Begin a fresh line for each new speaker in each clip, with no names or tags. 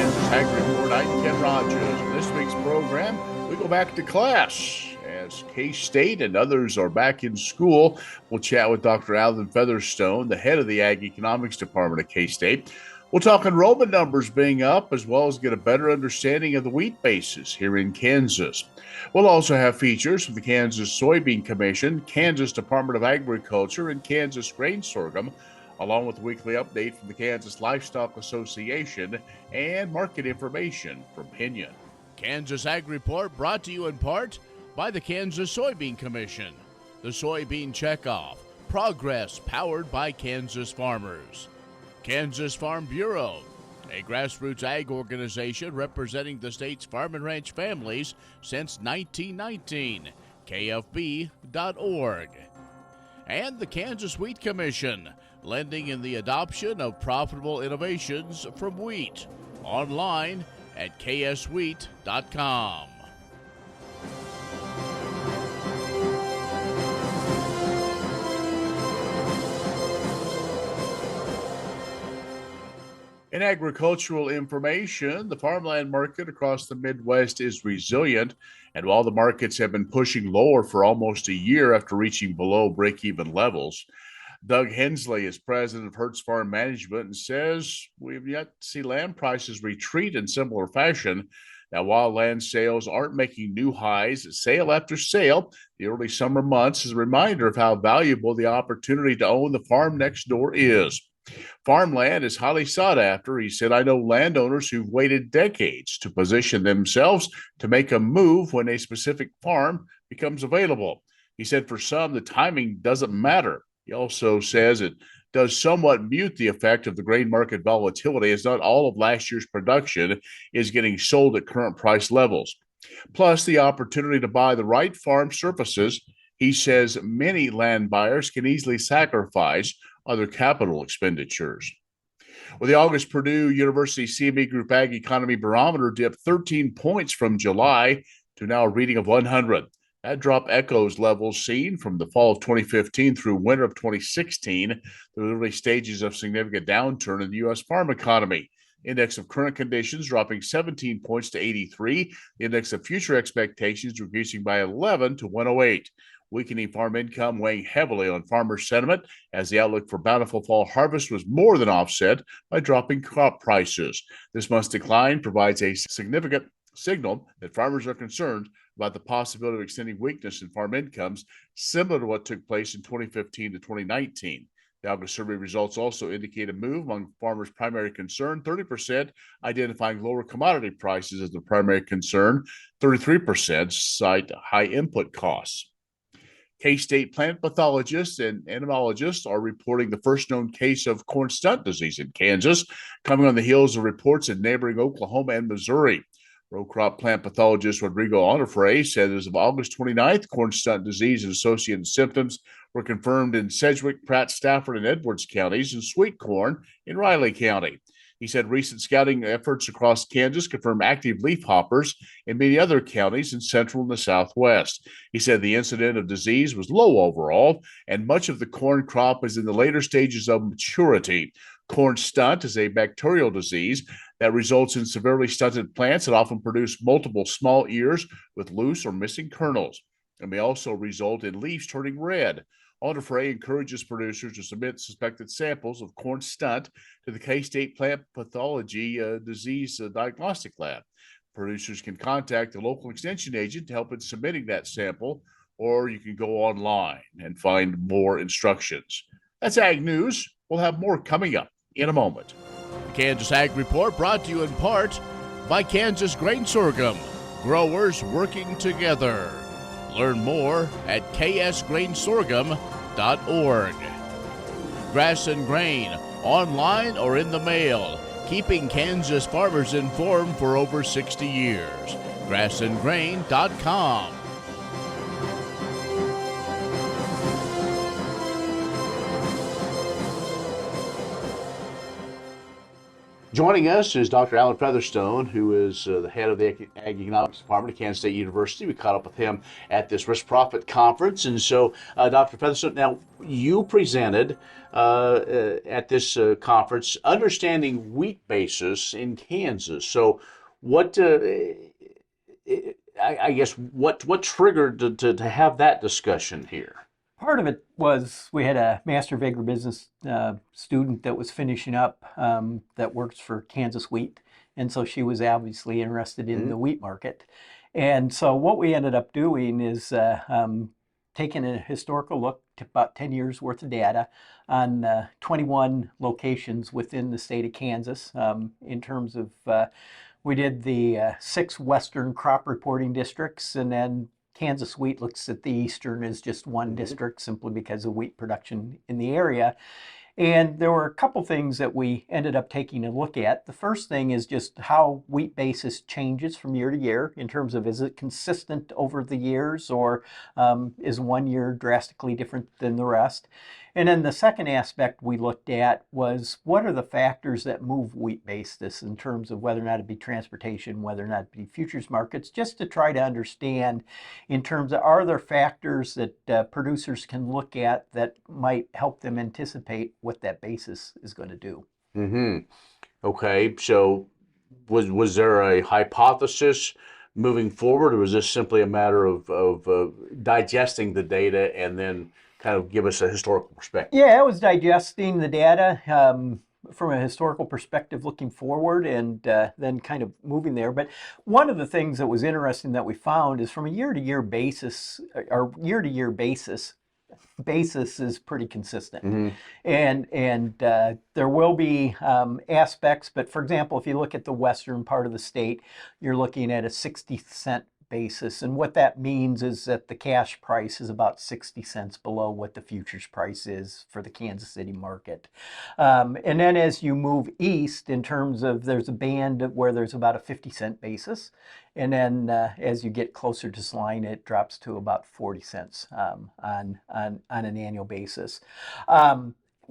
Kansas Agri Report. I'm Ken Rogers. In this week's program, we go back to class as K-State and others are back in school. We'll chat with Dr. Alan Featherstone, the head of the Ag Economics Department at K-State. We'll talk enrollment numbers being up, as well as get a better understanding of the wheat basis here in Kansas. We'll also have features from the Kansas Soybean Commission, Kansas Department of Agriculture, and Kansas Grain Sorghum, along with a weekly update from the Kansas Livestock Association and market information from Pinion.
Kansas Ag Report brought to you in part by the Kansas Soybean Commission, the Soybean Checkoff, progress powered by Kansas farmers. Kansas Farm Bureau, a grassroots ag organization representing the state's farm and ranch families since 1919, kfb.org. And the Kansas Wheat Commission, lending in the adoption of profitable innovations from wheat, online at kswheat.com.
In agricultural information, the farmland market across the Midwest is resilient, and while the markets have been pushing lower for almost a year after reaching below break-even levels, Doug Hensley is president of Hertz Farm Management and says we've yet to see land prices retreat in similar fashion. Now, while land sales aren't making new highs, sale after sale, the early summer months is a reminder of how valuable the opportunity to own the farm next door is. Farmland is highly sought after. He said, I know landowners who've waited decades to position themselves to make a move when a specific farm becomes available. He said, for some, the timing doesn't matter. He also says it does somewhat mute the effect of the grain market volatility, as not all of last year's production is getting sold at current price levels. Plus, the opportunity to buy the right farm surfaces, he says many land buyers can easily sacrifice other capital expenditures. Well, the August Purdue University CME Group Ag Economy Barometer dipped 13 points from July to now a reading of 100. That drop echoes levels seen from the fall of 2015 through winter of 2016, the early stages of significant downturn in the U.S. farm economy. Index of current conditions dropping 17 points to 83. The index of future expectations reducing by 11 to 108. Weakening farm income weighing heavily on farmer sentiment as the outlook for bountiful fall harvest was more than offset by dropping crop prices. This month's decline provides a significant signal that farmers are concerned about the possibility of extending weakness in farm incomes, similar to what took place in 2015 to 2019. The August survey results also indicate a move among farmers' primary concern, 30% identifying lower commodity prices as the primary concern, 33% cite high input costs. K-State plant pathologists and entomologists are reporting the first known case of corn stunt disease in Kansas, coming on the heels of reports in neighboring Oklahoma and Missouri. Row crop plant pathologist Rodrigo Onofre said as of August 29th, corn stunt disease and associated symptoms were confirmed in Sedgwick, Pratt, Stafford, and Edwards counties, and sweet corn in Riley County. He said recent scouting efforts across Kansas confirm active leafhoppers in many other counties in central and the southwest. He said the incidence of disease was low overall, and much of the corn crop is in the later stages of maturity. Corn stunt is a bacterial disease that results in severely stunted plants that often produce multiple small ears with loose or missing kernels, and may also result in leaves turning red. Onofre encourages producers to submit suspected samples of corn stunt to the K-State Plant Pathology Disease Diagnostic Lab. Producers can contact the local extension agent to help in submitting that sample, or you can go online and find more instructions. That's Ag News. We'll have more coming up in a moment.
The Kansas Ag Report brought to you in part by Kansas Grain Sorghum, growers working together. Learn more at ksgrainsorghum.org. Grass and Grain, online or in the mail, keeping Kansas farmers informed for over 60 years. grassandgrain.com.
Joining us is Dr. Alan Featherstone, who is the head of the Ag Economics Department at Kansas State University. We caught up with him at this Risk Profit Conference. And so, Dr. Featherstone, now you presented at this conference, Understanding Wheat Basis in Kansas. So, what, I guess, what triggered to have that discussion here?
Part of it was we had a Master of Agribusiness student that was finishing up that works for Kansas Wheat. And so she was obviously interested in the wheat market. And so what we ended up doing is taking a historical look to about 10 years worth of data on 21 locations within the state of Kansas in terms of, we did the 6 Western crop reporting districts, and then Kansas Wheat looks at the Eastern as just one district simply because of wheat production in the area. And there were a couple things that we ended up taking a look at. The first thing is just how wheat basis changes from year to year in terms of, is it consistent over the years, or is one year drastically different than the rest? And then the second aspect we looked at was, what are the factors that move wheat basis in terms of whether or not it be transportation, whether or not it be futures markets, just to try to understand in terms of, are there factors that producers can look at that might help them anticipate what that basis is going to do.
Okay, so was there a hypothesis moving forward, or was this simply a matter of digesting the data and then kind of give us a historical perspective?
Yeah, it was digesting the data from a historical perspective looking forward, and then kind of moving there. But one of the things that was interesting that we found is from a year-to-year basis, or year-to-year basis is pretty consistent. And there will be aspects, but for example, if you look at the western part of the state, you're looking at a 60-cent basis. And what that means is that the cash price is about 60 cents below what the futures price is for the Kansas City market. And then as you move east, in terms of, there's a band where there's about a 50-cent basis. And then as you get closer to Saline, it drops to about 40 cents on an annual basis.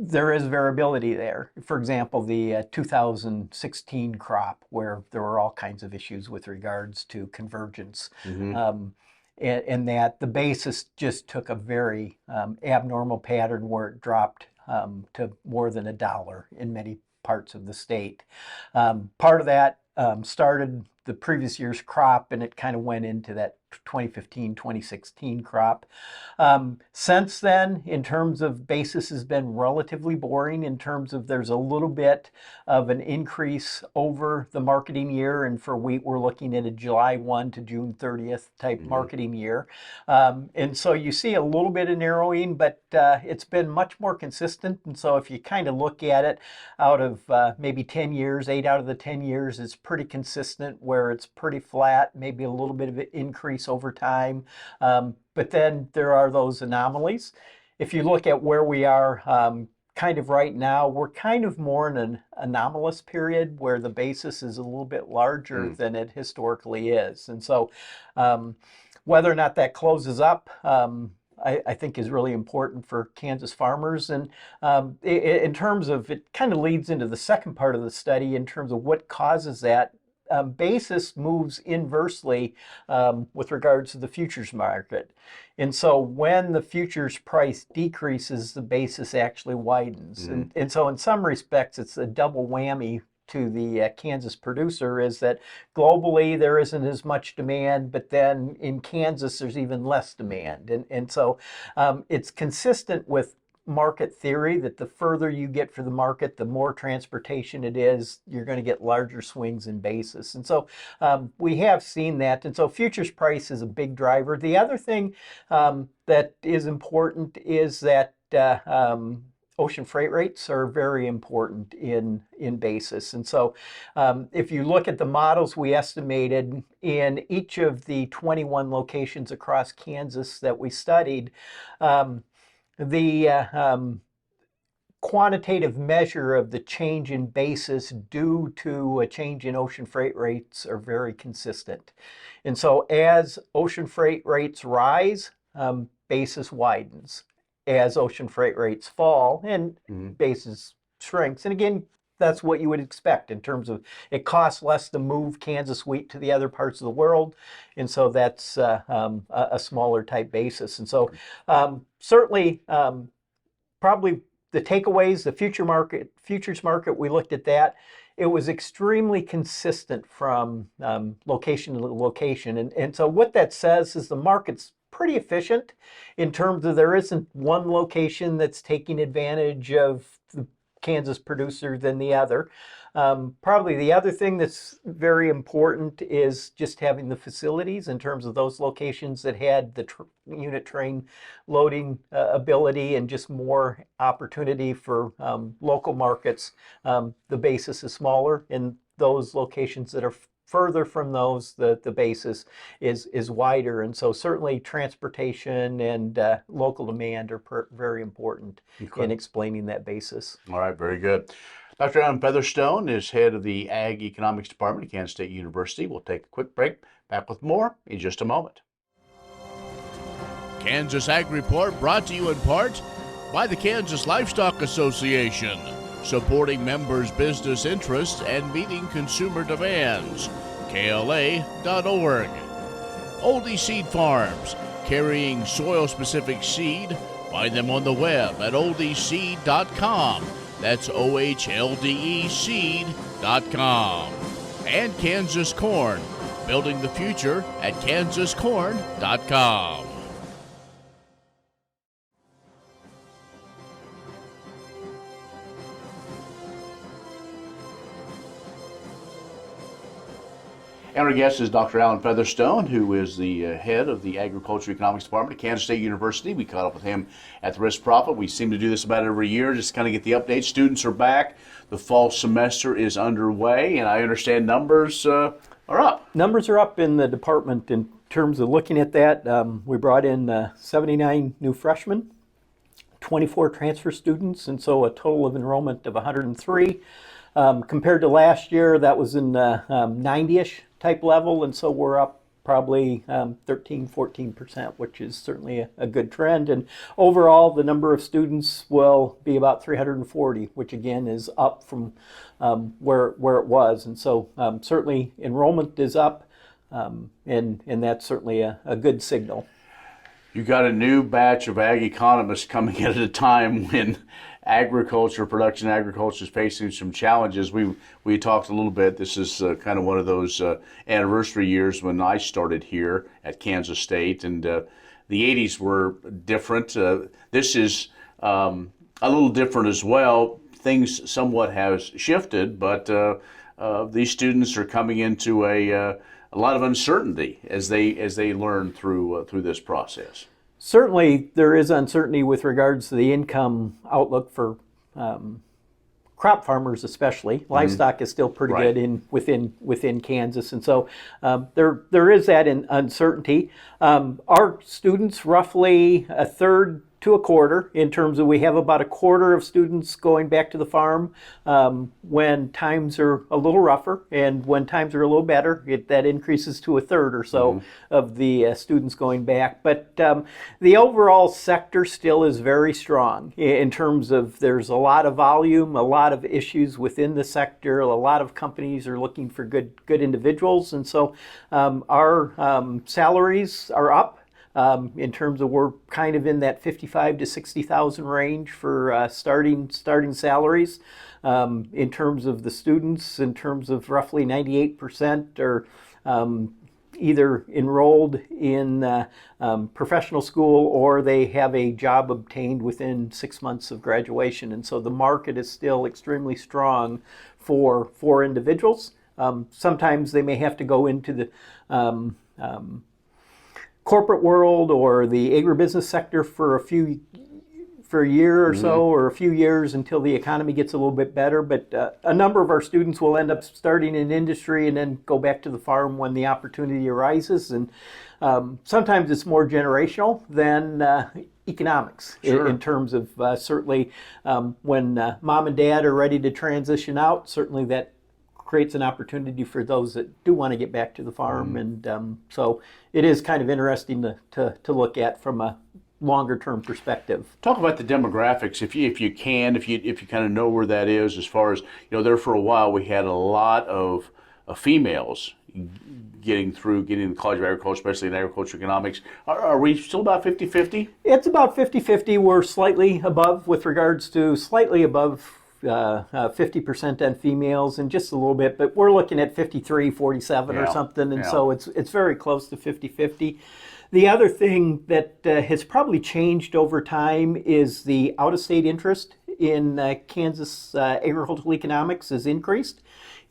There is variability there. For example, the 2016 crop, where there were all kinds of issues with regards to convergence, and that the basis just took a very abnormal pattern where it dropped to more than $1 in many parts of the state. Part of that started the previous year's crop, and it kind of went into that 2015, 2016 crop. Since then, in terms of basis, has been relatively boring in terms of, there's a little bit of an increase over the marketing year. And for wheat, we're looking at a July 1 to June 30th type marketing year. And so you see a little bit of narrowing, but it's been much more consistent. And so if you kind of look at it out of maybe 10 years, 8 out of the 10 years, it's pretty consistent, where it's pretty flat, maybe a little bit of an increase over time. But then there are those anomalies. If you look at where we are kind of right now, we're kind of more in an anomalous period where the basis is a little bit larger than it historically is. And so whether or not that closes up, I think is really important for Kansas farmers. And in terms of, it kind of leads into the second part of the study in terms of what causes that. Basis moves inversely with regards to the futures market. And so when the futures price decreases, the basis actually widens. And so in some respects, it's a double whammy to the Kansas producer, is that globally there isn't as much demand, but then in Kansas there's even less demand. And so it's consistent with market theory that the further you get for the market, the more transportation it is, you're going to get larger swings in basis. And so we have seen that. And so futures price is a big driver. The other thing that is important is that ocean freight rates are very important in basis. And so if you look at the models we estimated in each of the 21 locations across Kansas that we studied, the quantitative measure of the change in basis due to a change in ocean freight rates are very consistent. And so as ocean freight rates rise, basis widens. As ocean freight rates fall, and basis shrinks. And again, that's what you would expect in terms of it costs less to move Kansas wheat to the other parts of the world, and so that's a smaller type basis. And so certainly probably the takeaways, the futures market, we looked at that. It was extremely consistent from location to location. And so what that says is the market's pretty efficient in terms of there isn't one location that's taking advantage of the Kansas producer than the other. Probably the other thing that's very important is just having the facilities in terms of those locations that had the unit train loading ability and just more opportunity for local markets. The basis is smaller. In those locations that are further from those, the basis is wider. And so certainly transportation and local demand are very important in explaining that basis.
All right, very good. Dr. Alan Featherstone is head of the Ag Economics Department at Kansas State University. We'll take a quick break. Back with more in just a moment.
Kansas Ag Report brought to you in part by the Kansas Livestock Association, supporting members' business interests and meeting consumer demands. KLA.org. Oldie Seed Farms, carrying soil-specific seed. Find them on the web at oldieseed.com. That's OHLDE seed.com. And Kansas Corn, building the future at kansascorn.com.
And our guest is Dr. Alan Featherstone, who is the head of the Agriculture Economics Department at Kansas State University. We caught up with him at the Risk Profit. We seem to do this about every year, just kind of get the updates. Students are back. The fall semester is underway, and I understand numbers are up.
Numbers are up in the department in terms of looking at that. We brought in 79 new freshmen, 24 transfer students, and so a total of enrollment of 103. Compared to last year, that was in 90-ish type level, and so we're up probably 13-14%, which is certainly a good trend. And overall, the number of students will be about 340, which again is up from where it was. And so certainly enrollment is up, and that's certainly a good signal.
You got a new batch of ag economists coming in at a time when production agriculture is facing some challenges. We talked a little bit. This is kind of one of those anniversary years when I started here at Kansas State, and the 80s were different. This is a little different as well. Things somewhat have shifted, but these students are coming into a lot of uncertainty as they learn through this process.
Certainly, there is uncertainty with regards to the income outlook for crop farmers, especially. Livestock is still pretty good within Kansas, and so there is that uncertainty. Our students, roughly a third to a quarter, in terms of we have about a quarter of students going back to the farm when times are a little rougher, and when times are a little better, that increases to a third or so of the students going back. But the overall sector still is very strong in terms of there's a lot of volume, a lot of issues within the sector. A lot of companies are looking for good individuals, and so our salaries are up. In terms of we're kind of in that 55 to 60,000 range for starting salaries. In terms of the students, in terms of roughly 98% are either enrolled in professional school or they have a job obtained within 6 months of graduation. And so the market is still extremely strong for individuals. Sometimes they may have to go into the corporate world or the agribusiness sector for a year or so, or a few years until the economy gets a little bit better. But a number of our students will end up starting in industry and then go back to the farm when the opportunity arises. And sometimes it's more generational than economics in terms of certainly when mom and dad are ready to transition out, certainly that creates an opportunity for those that do want to get back to the farm. And so it is kind of interesting to look at from a longer term perspective.
Talk about the demographics, if you can, if you kind of know where that is. As far as there for a while, we had a lot of females getting the College of Agriculture, especially in agriculture economics. Are we still about 50-50?
It's about 50-50. We're slightly above with regards to slightly above 50% on females and just a little bit, but we're looking at 53-47 or something, and so it's very close to 50-50. The other thing that has probably changed over time is the out-of-state interest in Kansas agricultural economics has increased.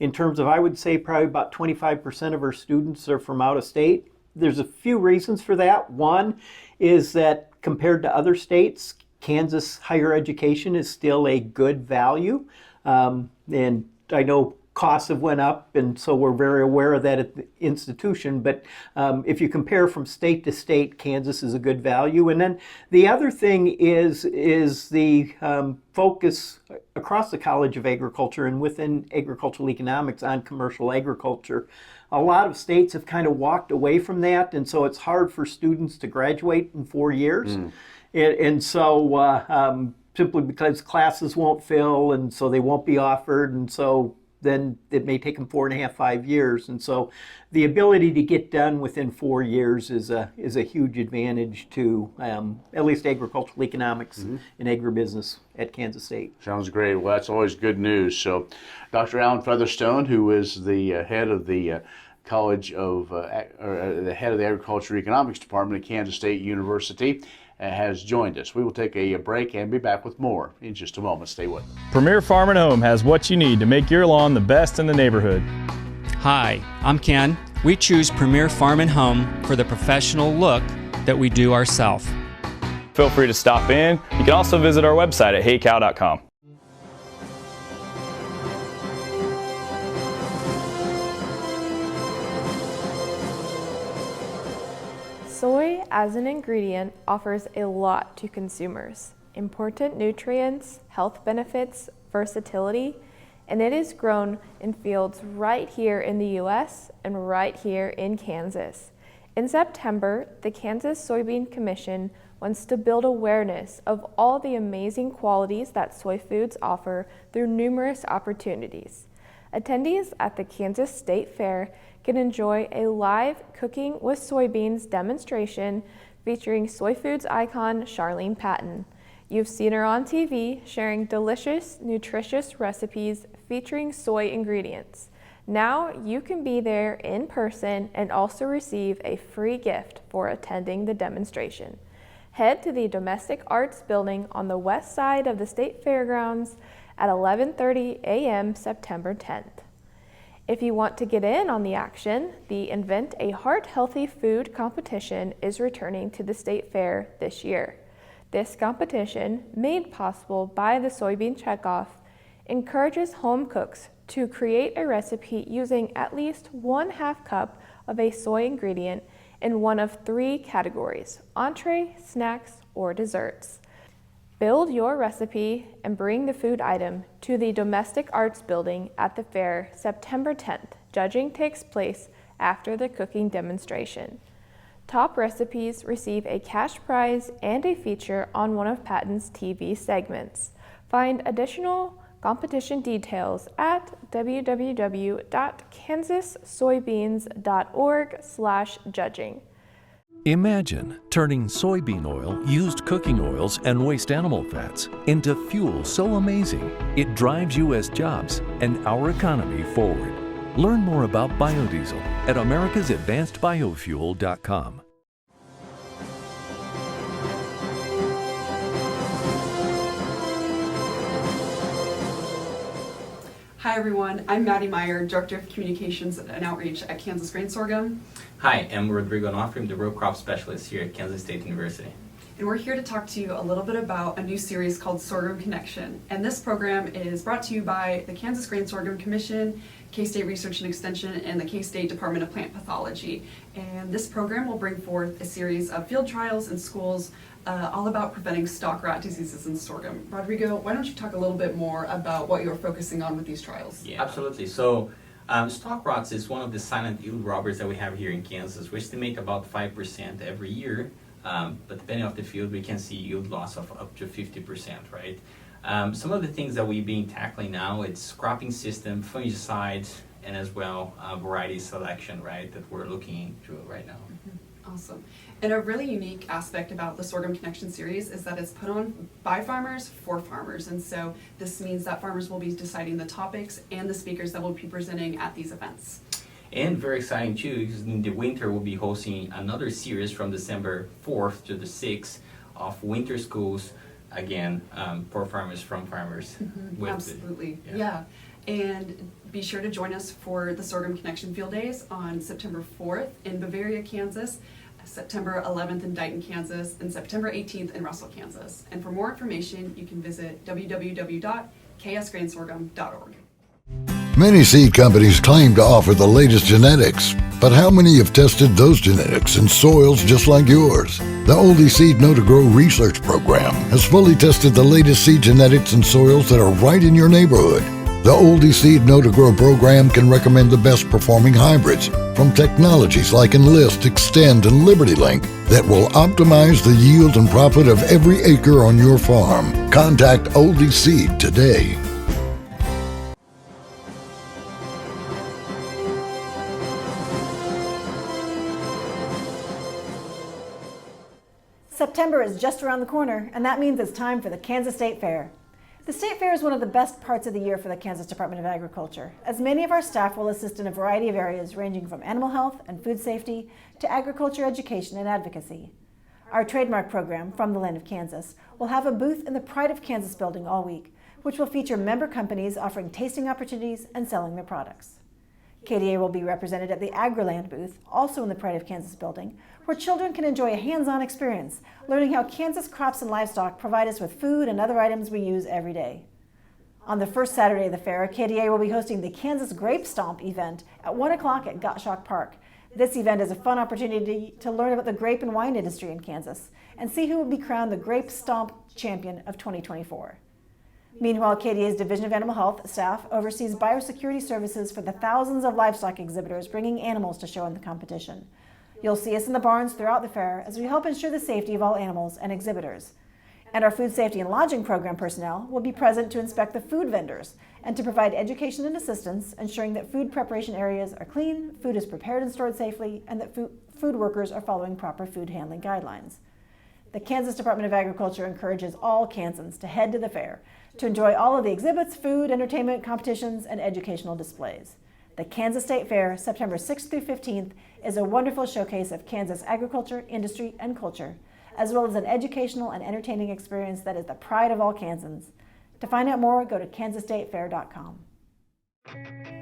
In terms of, I would say, probably about 25% of our students are from out of state. There's a few reasons for that. One is that compared to other states, Kansas higher education is still a good value. And I know costs have went up, and so we're very aware of that at the institution. But if you compare from state to state, Kansas is a good value. And then the other thing is the focus across the College of Agriculture and within agricultural economics on commercial agriculture. A lot of states have kind of walked away from that, and so it's hard for students to graduate in 4 years. And so simply because classes won't fill, and so they won't be offered, and so then it may take them 4.5, 5 years. And so the ability to get done within 4 years is a huge advantage to at least agricultural economics and agribusiness at Kansas State.
Sounds great. Well, that's always good news. So Dr. Alan Featherstone, who is the head of the College of, or the head of the Agriculture Economics Department at Kansas State University, has joined us. We will take a break and be back with more in just a moment. Stay with us.
Premier Farm and Home has what you need to make your lawn the best in the neighborhood.
Hi, I'm Ken. We choose Premier Farm and Home for the professional look that we do ourselves.
Feel free to stop in. You can also visit our website at heycow.com.
Soy as an ingredient offers a lot to consumers. Important nutrients, health benefits, versatility, and it is grown in fields right here in the U.S. and right here in Kansas. In September, the Kansas Soybean Commission wants to build awareness of all the amazing qualities that soy foods offer through numerous opportunities. Attendees at the Kansas State Fair can enjoy a live cooking with soybeans demonstration featuring soy foods icon Charlene Patton. You've seen her on TV sharing delicious, nutritious recipes featuring soy ingredients. Now you can be there in person and also receive a free gift for attending the demonstration. Head to the Domestic Arts Building on the west side of the State Fairgrounds at 11:30 a.m. September 10th. If you want to get in on the action, the Invent a Heart Healthy Food competition is returning to the State Fair this year. This competition, made possible by the Soybean Checkoff, encourages home cooks to create a recipe using at least 1/2 cup of a soy ingredient in one of 3 categories: entree, snacks, or desserts. Build your recipe and bring the food item to the Domestic Arts Building at the fair September 10th. Judging takes place after the cooking demonstration. Top recipes receive a cash prize and a feature on one of Patton's TV segments. Find additional competition details at www.kansassoybeans.org/judging.
Imagine turning soybean oil, used cooking oils, and waste animal fats into fuel so amazing it drives U.S. jobs and our economy forward. Learn more about biodiesel at americasadvancedbiofuel.com.
Hi everyone, I'm Maddie Meyer, Director of Communications and Outreach at Kansas Grain Sorghum.
Hi, I'm Rodrigo Onofre, I'm the row crop specialist here at Kansas State University.
And we're here to talk to you a little bit about a new series called Sorghum Connection. And this program is brought to you by the Kansas Grain Sorghum Commission, K-State Research and Extension, and the K-State Department of Plant Pathology. And this program will bring forth a series of field trials in schools all about preventing stalk rot diseases in sorghum. Rodrigo, why don't you talk a little bit more about what you're focusing on with these trials?
Yeah, absolutely. So stalk rots is one of the silent yield robbers that we have here in Kansas. We estimate about 5% every year but depending on the field, we can see yield loss of up to 50%, right? Some of the things that we've been tackling now, it's cropping system, fungicides, and as well variety selection, right, that we're looking into right now.
Awesome. And a really unique aspect about the Sorghum Connection series is that it's put on by farmers for farmers. And so this means that farmers will be deciding the topics and the speakers that will be presenting at these events.
And very exciting too, because in the winter we'll be hosting another series from December 4th to the 6th of winter schools, again, for farmers, from farmers.
Absolutely, yeah. And be sure to join us for the Sorghum Connection Field Days on September 4th in Bavaria, Kansas, September 11th in Dighton, Kansas, and September 18th in Russell, Kansas. And for more information, you can visit www.ksgrainsorghum.org.
Many seed companies claim to offer the latest genetics, but how many have tested those genetics in soils just like yours? The Oldie Seed Know to Grow research program has fully tested the latest seed genetics in soils that are right in your neighborhood. The Oldie Seed Know to Grow program can recommend the best performing hybrids from technologies like Enlist, Extend, and Liberty Link that will optimize the yield and profit of every acre on your farm. Contact Oldie Seed today.
September is just around the corner, and that means it's time for the Kansas State Fair. The State Fair is one of the best parts of the year for the Kansas Department of Agriculture, as many of our staff will assist in a variety of areas ranging from animal health and food safety to agriculture education and advocacy. Our trademark program, From the Land of Kansas, will have a booth in the Pride of Kansas building all week, which will feature member companies offering tasting opportunities and selling their products. KDA will be represented at the AgriLand booth, also in the Pride of Kansas building, where children can enjoy a hands-on experience, learning how Kansas crops and livestock provide us with food and other items we use every day. On the first Saturday of the fair, KDA will be hosting the Kansas Grape Stomp event at 1 o'clock at Gottschalk Park. This event is a fun opportunity to learn about the grape and wine industry in Kansas and see who will be crowned the Grape Stomp Champion of 2024. Meanwhile, KDA's Division of Animal Health staff oversees biosecurity services for the thousands of livestock exhibitors bringing animals to show in the competition. You'll see us in the barns throughout the fair as we help ensure the safety of all animals and exhibitors. And our food safety and lodging program personnel will be present to inspect the food vendors and to provide education and assistance, ensuring that food preparation areas are clean, food is prepared and stored safely, and that food workers are following proper food handling guidelines. The Kansas Department of Agriculture encourages all Kansans to head to the fair to enjoy all of the exhibits, food, entertainment, competitions, and educational displays. The Kansas State Fair, September 6th through 15th, is a wonderful showcase of Kansas agriculture, industry, and culture, as well as an educational and entertaining experience that is the pride of all Kansans. To find out more, go to kansasstatefair.com.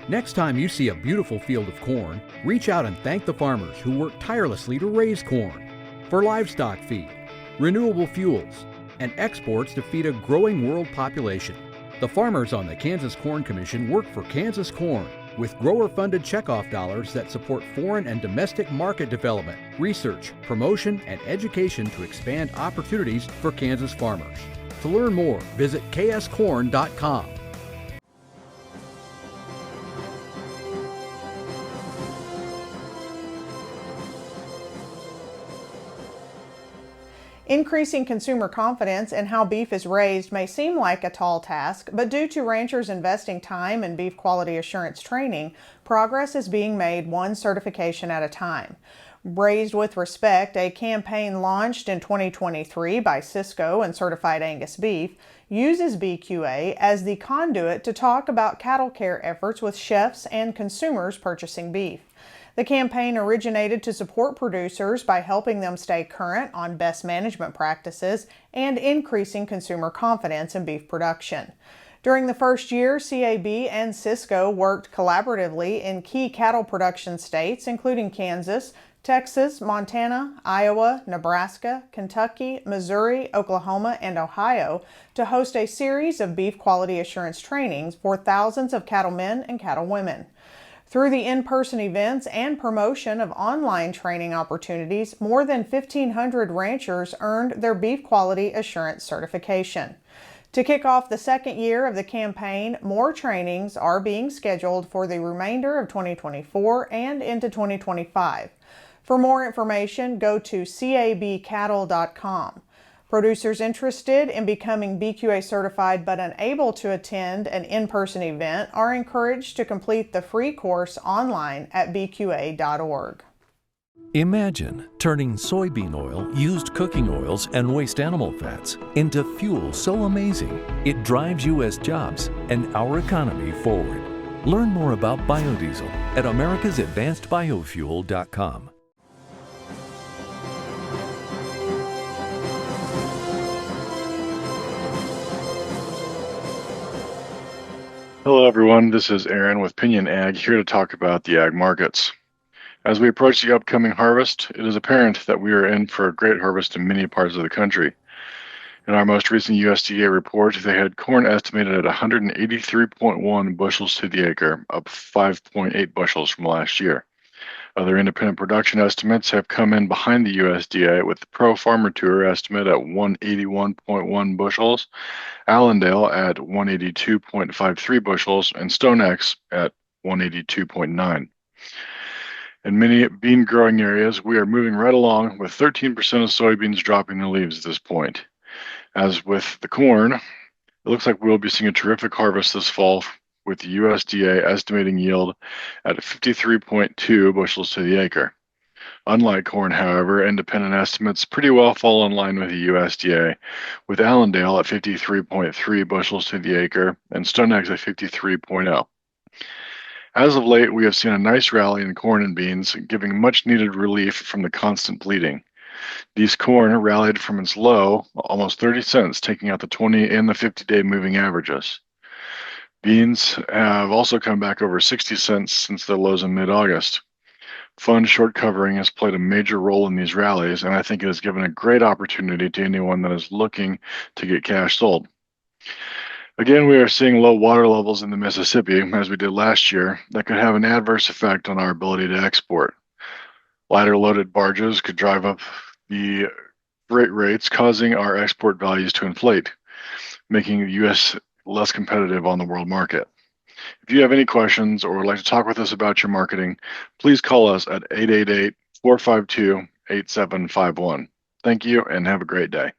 Next time you see a beautiful field of corn, reach out and thank the farmers who work tirelessly to raise corn for livestock feed, renewable fuels, and exports to feed a growing world population. The farmers on the Kansas Corn Commission work for Kansas Corn with grower-funded checkoff dollars that support foreign and domestic market development, research, promotion, and education to expand opportunities for Kansas farmers. To learn more, visit kscorn.com.
Increasing consumer confidence in how beef is raised may seem like a tall task, but due to ranchers investing time in beef quality assurance training, progress is being made one certification at a time. Raised with Respect, a campaign launched in 2023 by Cisco and Certified Angus Beef, uses BQA as the conduit to talk about cattle care efforts with chefs and consumers purchasing beef. The campaign originated to support producers by helping them stay current on best management practices and increasing consumer confidence in beef production. During the first year, CAB and Cisco worked collaboratively in key cattle production states, including Kansas, Texas, Montana, Iowa, Nebraska, Kentucky, Missouri, Oklahoma, and Ohio, to host a series of beef quality assurance trainings for thousands of cattlemen and cattlewomen. Through the in-person events and promotion of online training opportunities, more than 1,500 ranchers earned their beef quality assurance certification. To kick off the second year of the campaign, more trainings are being scheduled for the remainder of 2024 and into 2025. For more information, go to cabcattle.com. Producers interested in becoming BQA certified but unable to attend an in-person event are encouraged to complete the free course online at bqa.org.
Imagine turning soybean oil, used cooking oils, and waste animal fats into fuel so amazing it drives U.S. jobs and our economy forward. Learn more about biodiesel at americasadvancedbiofuel.com.
Hello everyone, this is Aaron with Pinion Ag here to talk about the ag markets. As we approach the upcoming harvest, it is apparent that we are in for a great harvest in many parts of the country. In our most recent USDA report, they had corn estimated at 183.1 bushels to the acre, up 5.8 bushels from last year. Other independent production estimates have come in behind the USDA, with the Pro Farmer Tour estimate at 181.1 bushels, Allendale at 182.53 bushels, and StoneX at 182.9. In many bean growing areas, we are moving right along, with 13% of soybeans dropping their leaves at this point. As with the corn, it looks like we'll be seeing a terrific harvest this fall, with the USDA estimating yield at 53.2 bushels to the acre. Unlike corn, however, independent estimates pretty well fall in line with the USDA, with Allendale at 53.3 bushels to the acre and StoneX at 53.0. As of late, we have seen a nice rally in corn and beans, giving much needed relief from the constant bleeding. These corn rallied from its low, almost 30 cents, taking out the 20 and the 50-day moving averages. Beans have also come back over 60 cents since their lows in mid-August. Fund short covering has played a major role in these rallies, and I think it has given a great opportunity to anyone that is looking to get cash sold. Again, we are seeing low water levels in the Mississippi, as we did last year, that could have an adverse effect on our ability to export. Lighter loaded barges could drive up the freight rates, causing our export values to inflate, making the U.S. less competitive on the world market. If you have any questions or would like to talk with us about your marketing, please call us at 888-452-8751. Thank you and have a great day.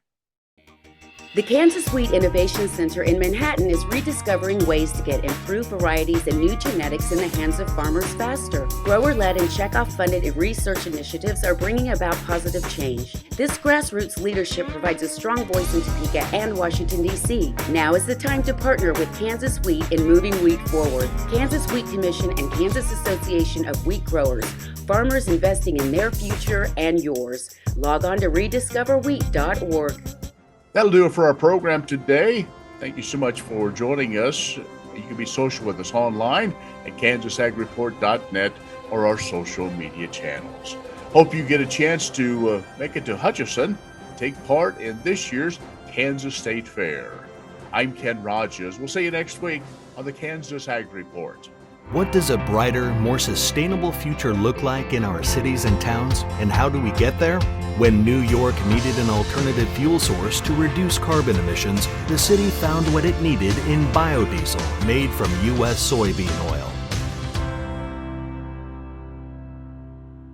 The Kansas Wheat Innovation Center in Manhattan is rediscovering ways to get improved varieties and new genetics in the hands of farmers faster. Grower-led and checkoff-funded research initiatives are bringing about positive change. This grassroots leadership provides a strong voice in Topeka and Washington, D.C. Now is the time to partner with Kansas Wheat in moving wheat forward. Kansas Wheat Commission and Kansas Association of Wheat Growers. Farmers investing in their future and yours. Log on to rediscoverwheat.org.
That'll do it for our program today. Thank you so much for joining us. You can be social with us online at kansasagreport.net or our social media channels. Hope you get a chance to make it to Hutchinson and take part in this year's Kansas State Fair. I'm Ken Rogers. We'll see you next week on the Kansas Ag Report.
What does a brighter, more sustainable future look like in our cities and towns, and how do we get there? When New York needed an alternative fuel source to reduce carbon emissions, the city found what it needed in biodiesel made from U.S. soybean oil.